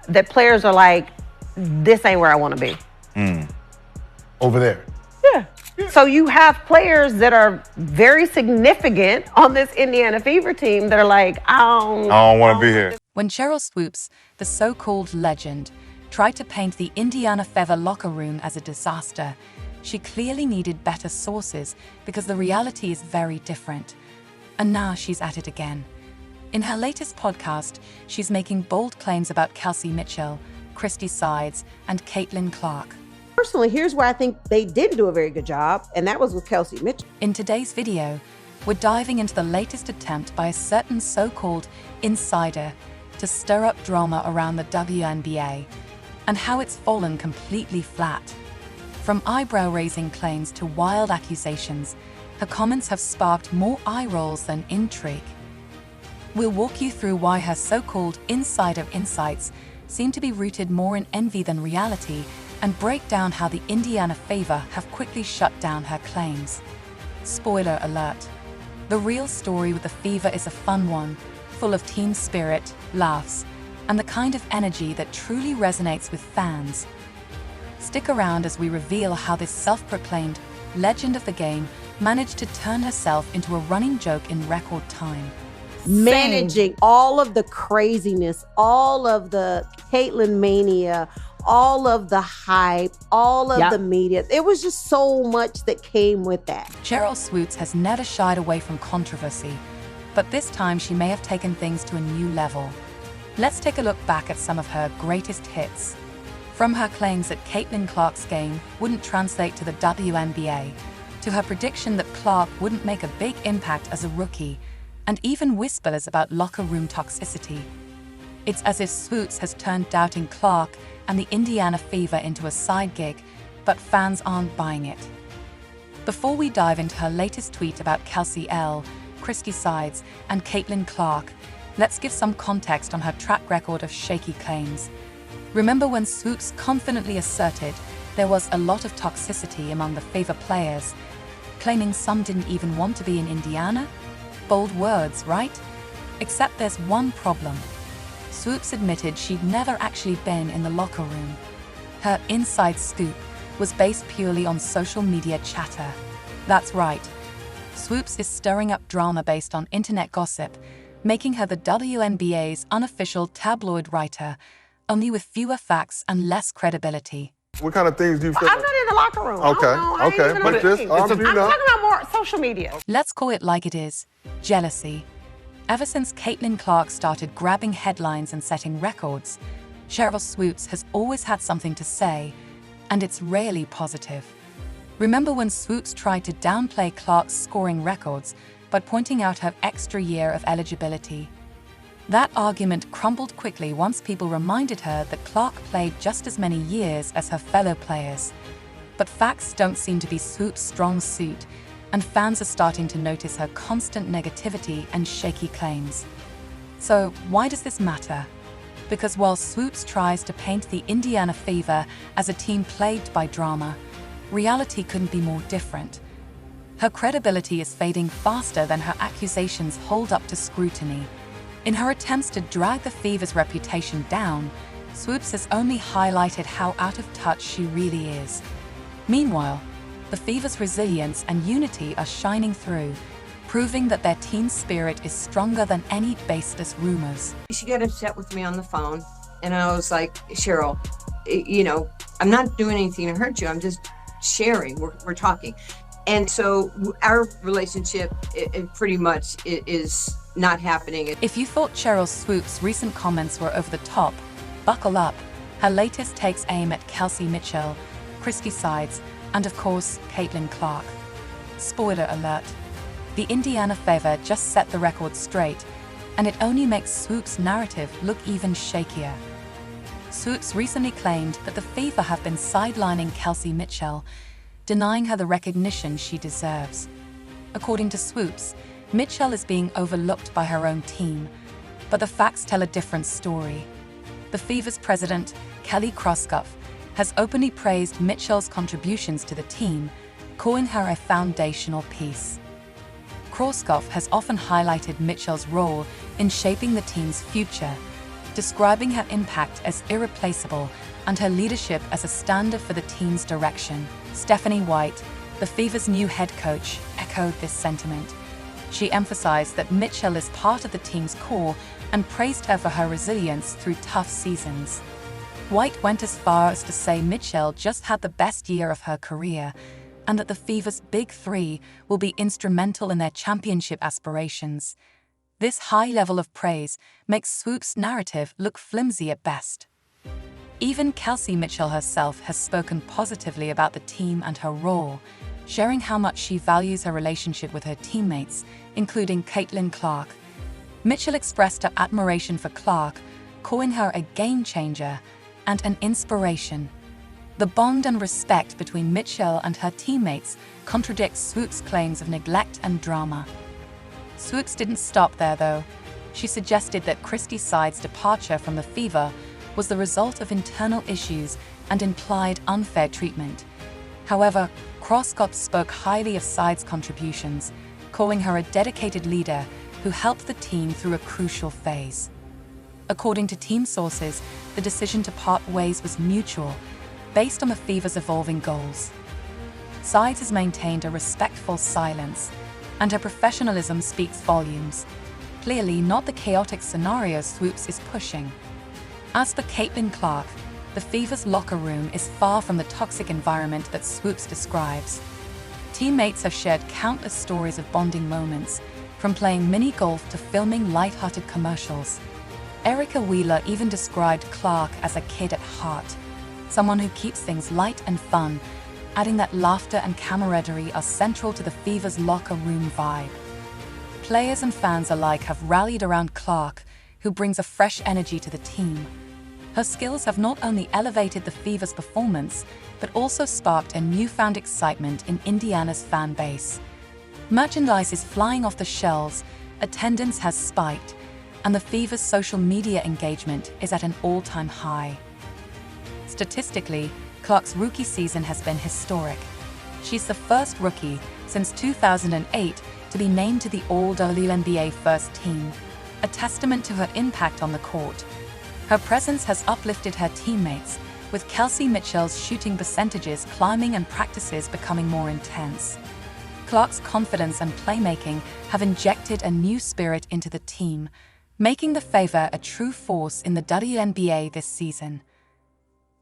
that players are like, this ain't where I want to be. Over there. Yeah. So you have players that are very significant on this Indiana Fever team that are like, I don't want to be here. When Sheryl Swoopes, the so-called legend, tried to paint the Indiana Fever locker room as a disaster, she clearly needed better sources because the reality is very different. And now she's at it again. In her latest podcast, she's making bold claims about Kelsey Mitchell, Christy Sides, and Caitlin Clark. Personally, here's where I think they didn't do a very good job, and that was with Kelsey Mitchell. In today's video, we're diving into the latest attempt by a certain so-called insider to stir up drama around the WNBA and how it's fallen completely flat. From eyebrow-raising claims to wild accusations, her comments have sparked more eye rolls than intrigue. We'll walk you through why her so-called insider insights seem to be rooted more in envy than reality, and break down how the Indiana Fever have quickly shut down her claims. Spoiler alert. The real story with the Fever is a fun one, full of team spirit, laughs, and the kind of energy that truly resonates with fans. Stick around as we reveal how this self-proclaimed legend of the game managed to turn herself into a running joke in record time. Managing all of the craziness, all of the Caitlin mania, all of the hype, all of the media. It was just so much that came with that. Sheryl Swoopes has never shied away from controversy, but this time she may have taken things to a new level. Let's take a look back at some of her greatest hits. From her claims that Caitlin Clark's game wouldn't translate to the WNBA, to her prediction that Clark wouldn't make a big impact as a rookie, and even whispers about locker room toxicity. It's as if Swoopes has turned doubting Clark and the Indiana Fever into a side gig, but fans aren't buying it. Before we dive into her latest tweet about Kelsey L., Christy Sides, and Caitlin Clark, let's give some context on her track record of shaky claims. Remember when Swoopes confidently asserted there was a lot of toxicity among the Fever players, claiming some didn't even want to be in Indiana? Bold words, right? Except there's one problem. Swoopes admitted she'd never actually been in the locker room. Her inside scoop was based purely on social media chatter. That's right. Swoopes is stirring up drama based on internet gossip, making her the WNBA's unofficial tabloid writer, only with fewer facts and less credibility. What kind of things do you feel? I'm not in the locker room. Okay. But just, I'm talking about more social media. Let's call it like it is. Jealousy. Ever since Caitlin Clark started grabbing headlines and setting records, Sheryl Swoopes has always had something to say, and it's rarely positive. Remember when Swoopes tried to downplay Clark's scoring records by pointing out her extra year of eligibility? That argument crumbled quickly once people reminded her that Clark played just as many years as her fellow players. But facts don't seem to be Swoopes' strong suit, and fans are starting to notice her constant negativity and shaky claims. So why does this matter? Because while Swoopes tries to paint the Indiana Fever as a team plagued by drama, reality couldn't be more different. Her credibility is fading faster than her accusations hold up to scrutiny. In her attempts to drag the Fever's reputation down, Swoopes has only highlighted how out of touch she really is. Meanwhile, the Fever's resilience and unity are shining through, proving that their team spirit is stronger than any baseless rumors. She got upset with me on the phone, and I was like, Sheryl, I'm not doing anything to hurt you. I'm just sharing. We're talking. And so our relationship it pretty much is not happening. If you thought Sheryl Swoopes' recent comments were over the top, buckle up. Her latest takes aim at Kelsey Mitchell, Christy Sides, and of course, Caitlin Clark. Spoiler alert. The Indiana Fever just set the record straight, and it only makes Swoopes' narrative look even shakier. Swoopes recently claimed that the Fever have been sidelining Kelsey Mitchell, denying her the recognition she deserves. According to Swoopes, Mitchell is being overlooked by her own team, but the facts tell a different story. The Fever's president, Kelly Kroskoff, has openly praised Mitchell's contributions to the team, calling her a foundational piece. Kroskoff has often highlighted Mitchell's role in shaping the team's future, describing her impact as irreplaceable and her leadership as a standard for the team's direction. Stephanie White, the Fever's new head coach, echoed this sentiment. She emphasized that Mitchell is part of the team's core and praised her for her resilience through tough seasons. White went as far as to say Mitchell just had the best year of her career, and that the Fever's Big Three will be instrumental in their championship aspirations. This high level of praise makes Swoopes' narrative look flimsy at best. Even Kelsey Mitchell herself has spoken positively about the team and her role, sharing how much she values her relationship with her teammates, including Caitlin Clark. Mitchell expressed her admiration for Clark, calling her a game changer and an inspiration. The bond and respect between Mitchell and her teammates contradicts Swoopes' claims of neglect and drama. Swoopes didn't stop there, though. She suggested that Christy Side's departure from the Fever was the result of internal issues and implied unfair treatment. However, Crosscott spoke highly of Side's contributions, calling her a dedicated leader who helped the team through a crucial phase. According to team sources, the decision to part ways was mutual, based on the Fever's evolving goals. Sides has maintained a respectful silence, and her professionalism speaks volumes. Clearly not the chaotic scenario Swoopes is pushing. As for Caitlin Clark, the Fever's locker room is far from the toxic environment that Swoopes describes. Teammates have shared countless stories of bonding moments, from playing mini-golf to filming light-hearted commercials. Erica Wheeler even described Clark as a kid at heart, someone who keeps things light and fun, adding that laughter and camaraderie are central to the Fever's locker room vibe. Players and fans alike have rallied around Clark, who brings a fresh energy to the team. Her skills have not only elevated the Fever's performance, but also sparked a newfound excitement in Indiana's fan base. Merchandise is flying off the shelves, attendance has spiked, and the Fever's social media engagement is at an all-time high. Statistically, Clark's rookie season has been historic. She's the first rookie since 2008 to be named to the All-WNBA first team, a testament to her impact on the court. Her presence has uplifted her teammates, with Kelsey Mitchell's shooting percentages climbing and practices becoming more intense. Clark's confidence and playmaking have injected a new spirit into the team, making the Fever a true force in the WNBA this season.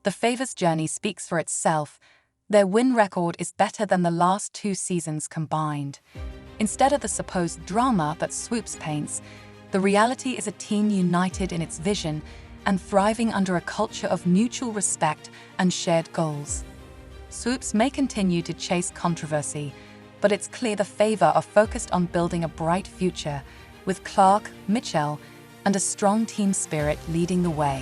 The Fever's journey speaks for itself. Their win record is better than the last 2 seasons combined. Instead of the supposed drama that Swoopes paints, the reality is a team united in its vision and thriving under a culture of mutual respect and shared goals. Swoopes may continue to chase controversy, but it's clear the Fever are focused on building a bright future, with Clark, Mitchell, and a strong team spirit leading the way.